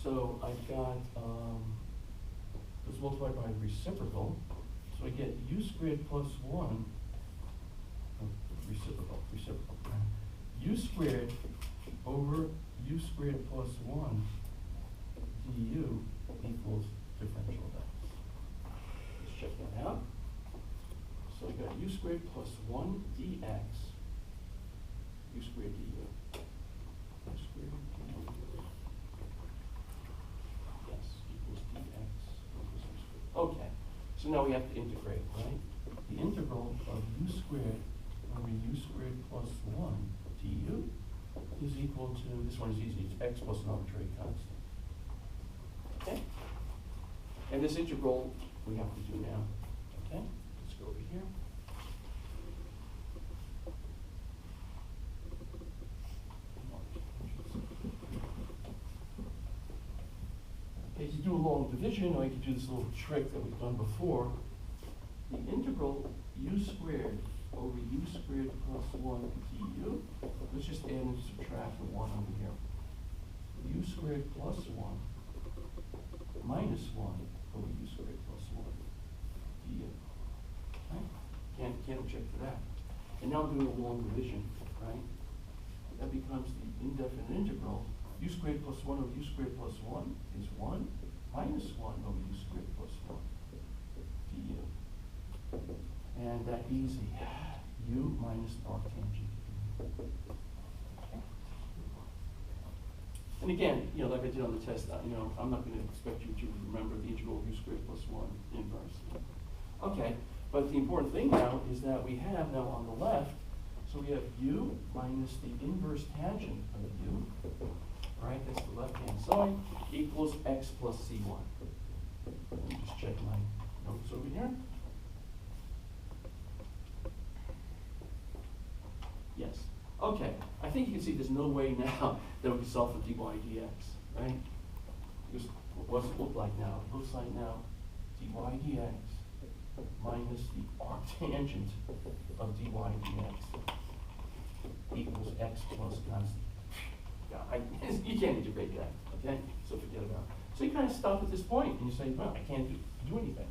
So I've got, let's multiply by reciprocal. So I get u squared plus 1, reciprocal. U squared over u squared plus 1 du equals differential of x. Let's check that out. So I got u squared plus 1 dx, u squared du. U squared du. Yes, equals dx equals u squared. Okay, so now we have to integrate, right? The integral of u squared over u squared plus 1 du is equal to, this one is easy, it's x plus an arbitrary constant. Okay? And this integral we have to do now. Okay? Let's go over here. Okay, to do a long division, or you could do this little trick that we've done before. The integral u squared over u squared plus 1 du, let's just add and subtract the 1 over here. U squared plus 1 minus 1 over u squared plus 1 du. Right? Can't object to that. And now I'm doing a long division, right? That becomes the indefinite integral. U squared plus 1 over u squared plus 1 is 1 minus 1 over u squared plus 1 du. And that easy. U minus arctangent. Okay. And again, like I did on the test, I'm not going to expect you to remember the integral of u squared plus 1 inverse. Okay, but the important thing now is that we have now on the left, so we have u minus the inverse tangent of u, right? That's the left-hand side, equals x plus c1. Let me just check my notes over here. Yes. Okay. I think you can see there's no way now that we can solve for dy dx, right? Because what does it look like now? It looks like now dy dx minus the arctangent of dy dx equals x plus constant. Yeah, you can't integrate that, okay? So forget about it. So you kind of stop at this point and you say, well, I can't do anything.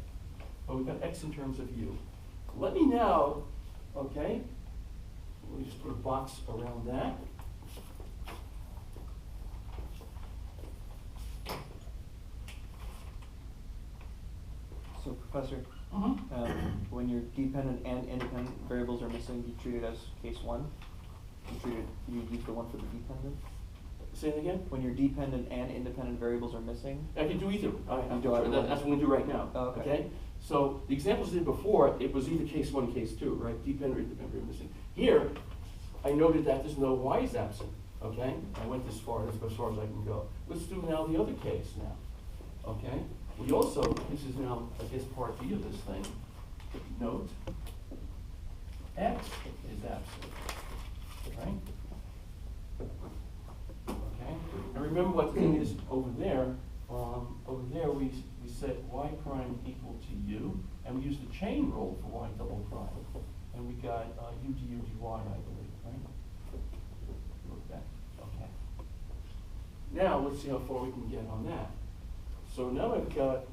But we've got x in terms of u. Let me now, okay? Let me just put a box around that. So, Professor, when your dependent and independent variables are missing, you treat it as case 1? You use the one for the dependent? Say it again? When your dependent and independent variables are missing? I can do either. That's what I'm going to do right now. Oh, okay. So the examples I did before, it was either case 1, case 2, right? Dependent or independent variable missing. Here, I noted that there's no y's absent, okay? I went this far, that's as far as I can go. Let's do now the other case now, okay? We also, this is now, I guess, part B of this thing. Note, x is absent, right? Okay, and remember what the thing is over there. Over there, we set y prime equal to u, and we used the chain rule for y double prime. And we got u du dy, I believe, right? Look back. Okay. Now let's see how far we can get on that. So now I've got,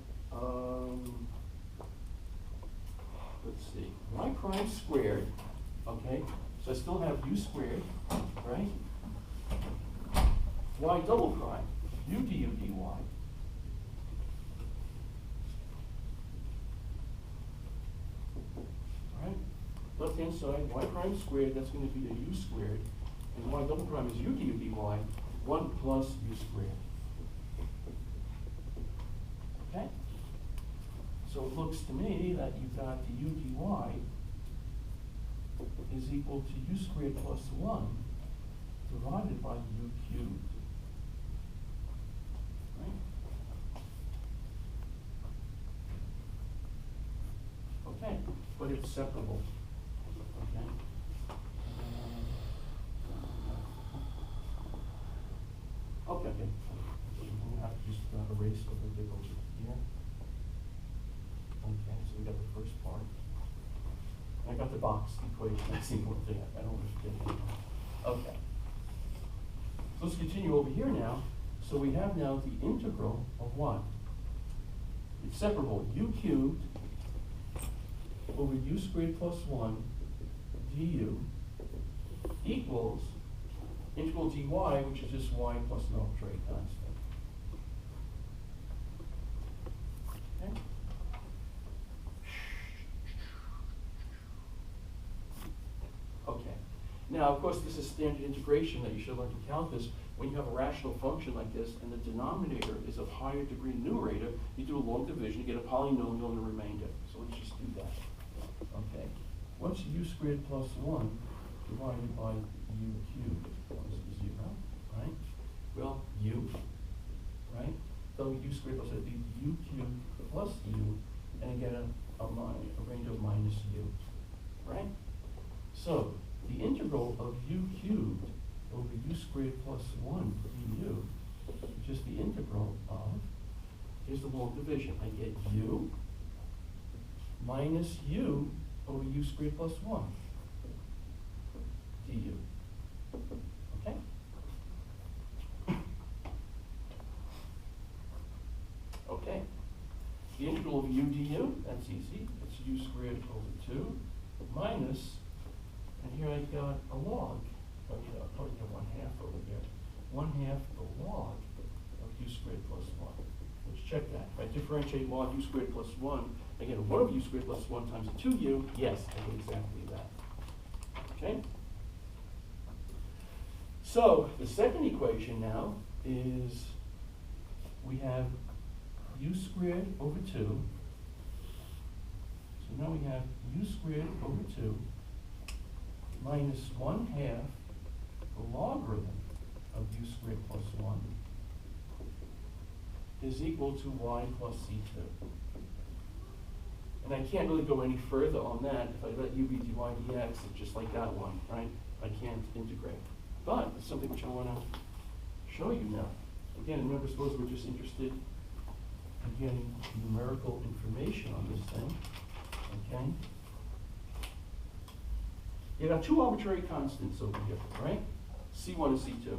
let's see, y prime squared. Okay. So I still have u squared, right? Y double prime, u du dy. Right? Left hand side, y prime squared, that's going to be a u squared. And y double prime is u du dy, 1 plus u squared. Okay? So it looks to me that you've got the u dy is equal to u squared plus 1 divided by u cubed. Right? Okay, but it's separable. Okay. Okay. I'm going to have to just erase a little bit over here. Okay, so we got the first part. I got the box equation. That's the important thing. I don't want to forget anything. Okay. So let's continue over here now. So we have now the integral of what? It's separable, u cubed over u squared plus 1 du equals integral dy, which is just y plus an arbitrary constant. Okay? Okay. Now, of course, this is standard integration that you should learn in calculus. When you have a rational function like this and the denominator is of higher degree numerator, you do a long division, you get a polynomial and a remainder. So let's just do that. Okay. What's u squared plus 1 divided by u cubed? Well, this is 0, right? Well, u, right? So u squared plus it'd be u cubed plus u, and again a range of minus u, right? So the integral of u cubed over u squared plus 1 du, which is the integral of, here's the long division. I get u minus u over u squared plus 1 du. Okay? Okay. The integral of u du, that's easy. It's u squared over 2 minus, and here I got a log. Oh, yeah, I'll probably get 1/2 over here. 1/2 the log of u squared plus 1. Let's check that. If I differentiate log u squared plus 1, I get 1 over u squared plus 1 times 2u. Yes, I get exactly that. Okay? So the second equation now is we have u squared over 2. So now we have u squared over 2 minus 1/2 the logarithm of u squared plus 1 is equal to y plus c2. And I can't really go any further on that. If I let u be dy dx, it's just like that one, right? I can't integrate. But it's something which I want to show you now. Again, remember, suppose we're just interested in getting numerical information on this thing, okay? You got two arbitrary constants over here, right? C1 and C2.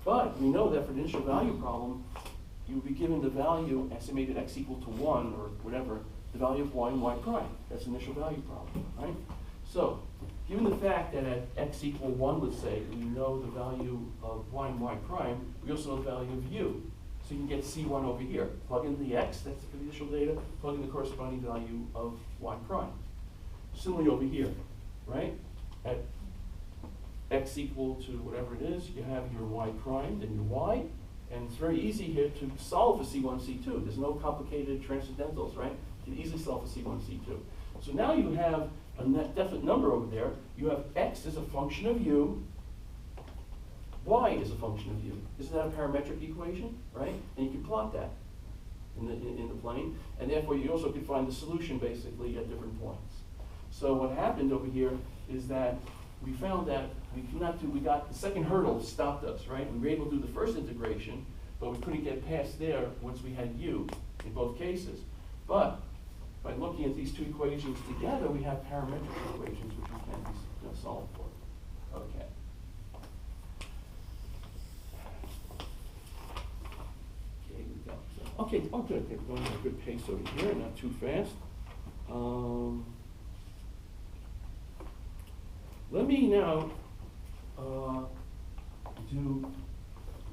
But we know that for the initial value problem, you would be given the value estimated x equal to 1 or whatever, the value of y and y prime. That's the initial value problem, right? So, given the fact that at x equal 1, let's say, we know the value of y and y prime, we also know the value of u. So you can get C1 over here. Plug in the x, that's for the initial data, plug in the corresponding value of y prime. Similarly over here, right? At x equal to whatever it is, you have your y prime, then your y, and it's very easy here to solve for C1, C2. There's no complicated transcendentals, right? You can easily solve for C1, C2. So now you have a definite number over there. You have x as a function of u, y is a function of u. Isn't that a parametric equation, right? And you can plot that in the plane, and therefore you also can find the solution basically at different points. So what happened over here is that we found that we got the second hurdle stopped us, right? We were able to do the first integration, but we couldn't get past there once we had u in both cases. But by looking at these two equations together, we have parametric equations which we can solve for. Okay. Okay, we got okay, good. We're going at a good pace over here, not too fast. Let me now do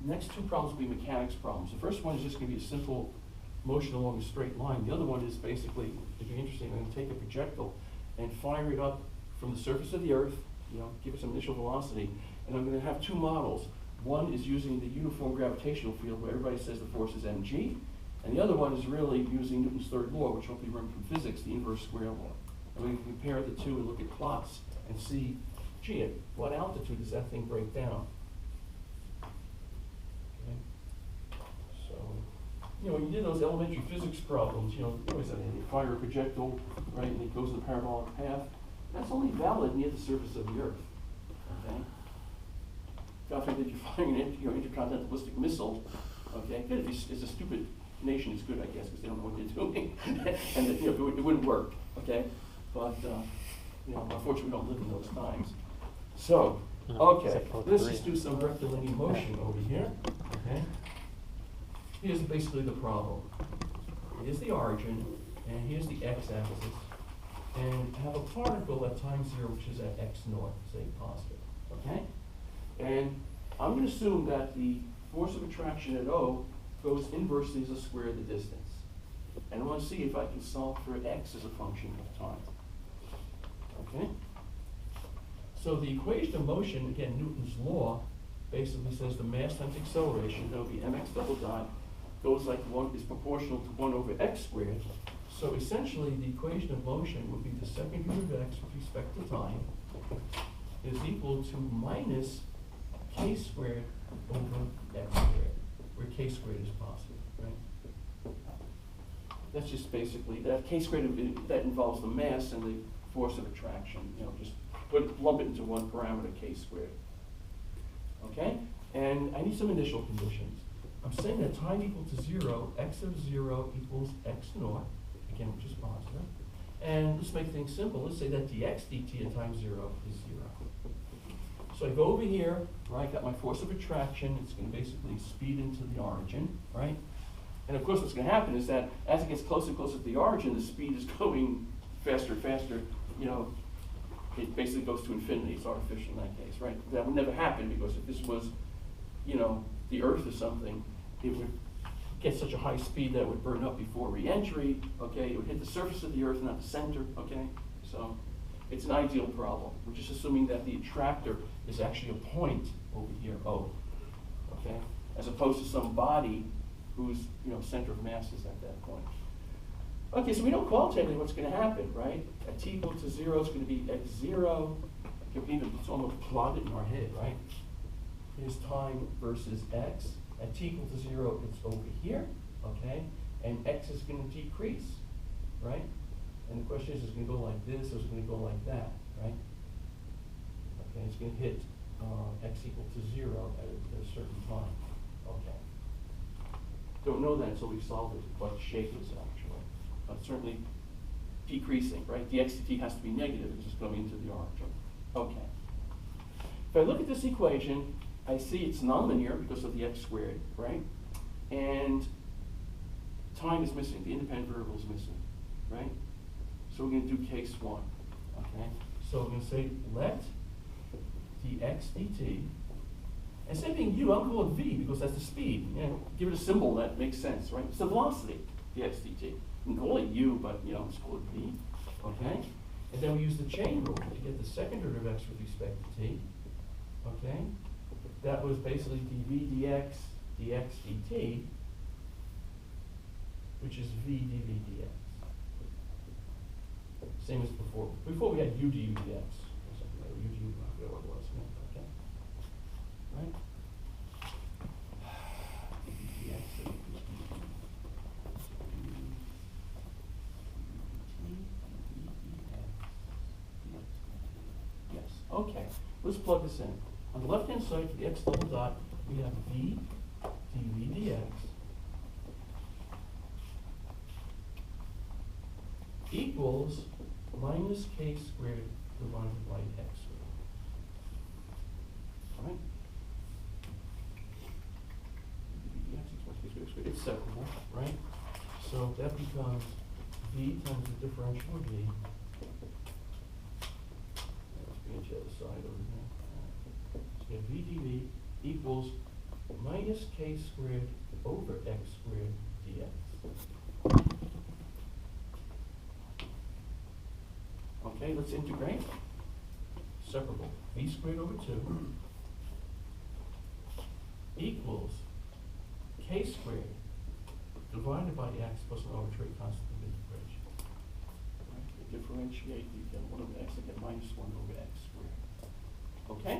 next two problems will be mechanics problems. The first one is just going to be a simple motion along a straight line. The other one is basically, if you're interested, I'm going to take a projectile and fire it up from the surface of the Earth, give it some initial velocity, and I'm going to have two models. One is using the uniform gravitational field, where everybody says the force is mg, and the other one is really using Newton's third law, which hopefully you remember from physics, the inverse square law. And we can compare the two and look at plots and see, gee, at what altitude does that thing break down? Okay. So, when you did those elementary physics problems, you always said you fire a projectile, right, and it goes in a parabolic path. That's only valid near the surface of the Earth. Okay. God forbid you're firing an intercontinental ballistic missile. Okay. Good. If it's a stupid nation, it's good, I guess, because they don't know what they're doing, and it wouldn't work. Okay. But unfortunately, we don't live in those times. So, okay, let's just do some rectilinear motion over here. Okay. here's basically the problem. Here's the origin, and here's the x-axis, and have a particle at time 0, which is at x naught, say positive, okay? And I'm going to assume that the force of attraction at O goes inversely as a square of the distance. And I want to see if I can solve for x as a function of time. Okay? So the equation of motion, again, Newton's law, basically says the mass times acceleration, that'll be mx double dot, goes like 1 is proportional to 1 over x squared. So essentially, the equation of motion would be the second unit of x with respect to time is equal to minus k squared over x squared, where k squared is positive, right? That's just basically, that k squared, that involves the mass and the force of attraction, you know, just lump it into one parameter, k squared. Okay? And I need some initial conditions. I'm saying that time equal to 0, x of 0 equals x naught, again, which is positive. And let's make things simple. Let's say that dx dt at time 0 is 0. So I go over here, right, got my force of attraction. It's going to basically speed into the origin, right? And of course what's going to happen is that as it gets closer and closer to the origin, the speed is going faster and faster. You know, it basically goes to infinity. It's artificial in that case, right? That would never happen because if this was, you know, the Earth or something, it would get such a high speed that it would burn up before re-entry, okay? It would hit the surface of the Earth, not the center, okay? So it's an ideal problem. We're just assuming that the attractor is actually a point over here, O, okay? As opposed to some body whose, you know, center of mass is at that point. Okay, so we know qualitatively what's going to happen, right? At t equal to 0, it's going to be x0. You can even almost plot it in our head, right? Here's time versus x. At t equal to 0, it's over here, okay? And x is going to decrease, right? And the question is it going to go like this or is it going to go like that, right? Okay, it's going to hit x equal to 0 at a certain time, okay? Don't know that until we solve it, what shape is actually. But certainly decreasing, right? The x dt has to be negative, it's just going into the origin. Okay. If I look at this equation, I see it's nonlinear because of the x squared, right? And time is missing, the independent variable is missing, right? So we're going to do case 1, okay? So we're going to say let dx dt, instead of being u, I'll call it v because that's the speed. You know, give it a symbol that makes sense, right? It's the velocity, dx dt. You can call it u, but you know, let's call it v, okay? And then we use the chain rule to get the second derivative of x with respect to t, okay? That was basically dv dx dx dt, which is v dv dx. Same as before. Before we had u du dx, or something like u du, I forget what it was, okay? Right? Yes, okay. Let's plug this in. On the left-hand side, for the x double dot, we have v dv dx equals minus k squared divided by x squared. All right? It's separable, right? So that becomes v times the differential of v. Let's bring it to the other side over here. So we have v dv equals minus k squared over x squared dx. Okay, let's integrate. Separable. V squared over 2 equals k squared divided by x plus an arbitrary constant of integration. Right? You differentiate, you get 1 over x, you get minus 1 over x squared. Okay?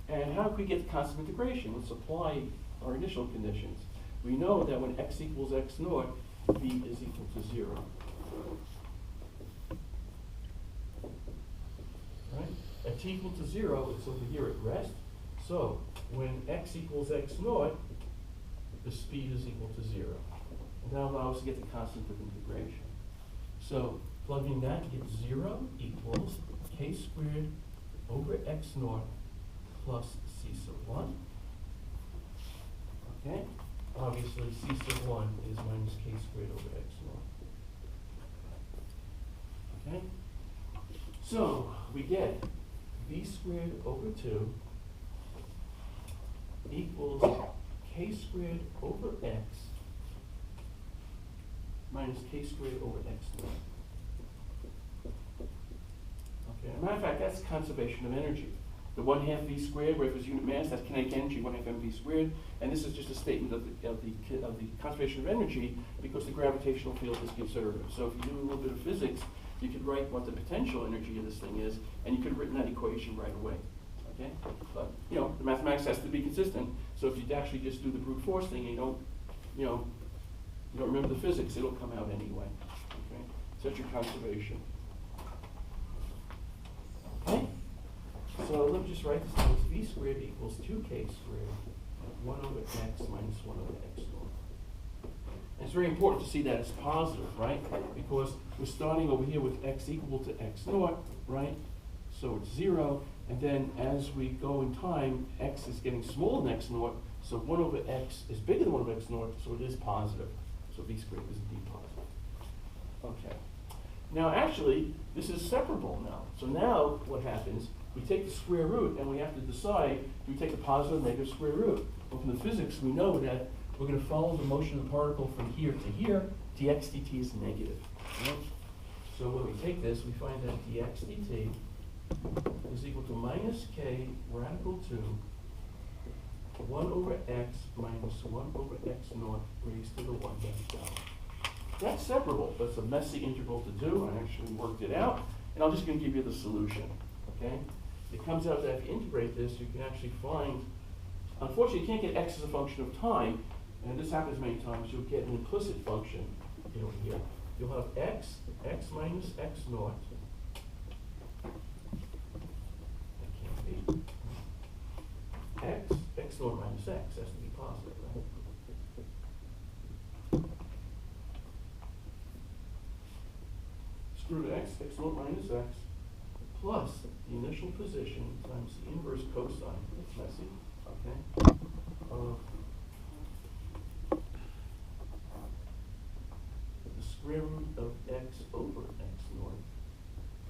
And how do we get the constant of integration? Let's apply our initial conditions. We know that when x equals x naught, v is equal to 0. Right? At t equal to 0, it's over here at rest. So when x equals x naught, the speed is equal to 0. And that allows us to get the constant of integration. So plugging that, you get 0 equals k squared over x naught plus c sub 1. Okay? obviously c sub 1 is minus k squared over x naught. Okay? So we get v squared over 2 equals k squared over x minus k squared over x naught. Okay, as a matter of fact, that's conservation of energy. The 1/2 v squared, where if it's unit mass, that's kinetic energy, 1/2 mv squared, and this is just a statement of the conservation of energy because the gravitational field is conservative. So if you do a little bit of physics, you could write what the potential energy of this thing is, and you could have written that equation right away. Okay, but you know the mathematics has to be consistent. So if you actually just do the brute force thing, you don't remember the physics, it'll come out anyway. Okay, so that's your conservation. Okay, so let me just write this down. It's v squared equals 2k squared 1 over x minus 1 over x naught. And it's very important to see that as positive, right? Because we're starting over here with x equal to x naught, right? So it's 0. And then as we go in time, x is getting smaller than x naught, so 1 over x is bigger than 1 over x naught, so it is positive. So v squared is indeed positive. Okay. Now actually, this is separable now. So now what happens, we take the square root and we have to decide, do we take the positive or negative square root? Well, from the physics, we know that we're going to follow the motion of the particle from here to here. Dx dt is negative. Right? So when we take this, we find that dx dt is equal to minus k radical 2 1 over x minus 1 over x naught raised to the 1 half power. That's separable, but it's a messy integral to do. I actually worked it out, and I'm just going to give you the solution. Okay? It comes out that if you integrate this, you can actually find, unfortunately, you can't get x as a function of time, and this happens many times. You'll get an implicit function over here. You'll have x minus x naught. That can't be. X naught minus x has to be positive, right? Screw to x naught minus x, plus the initial position times the inverse cosine. It's messy.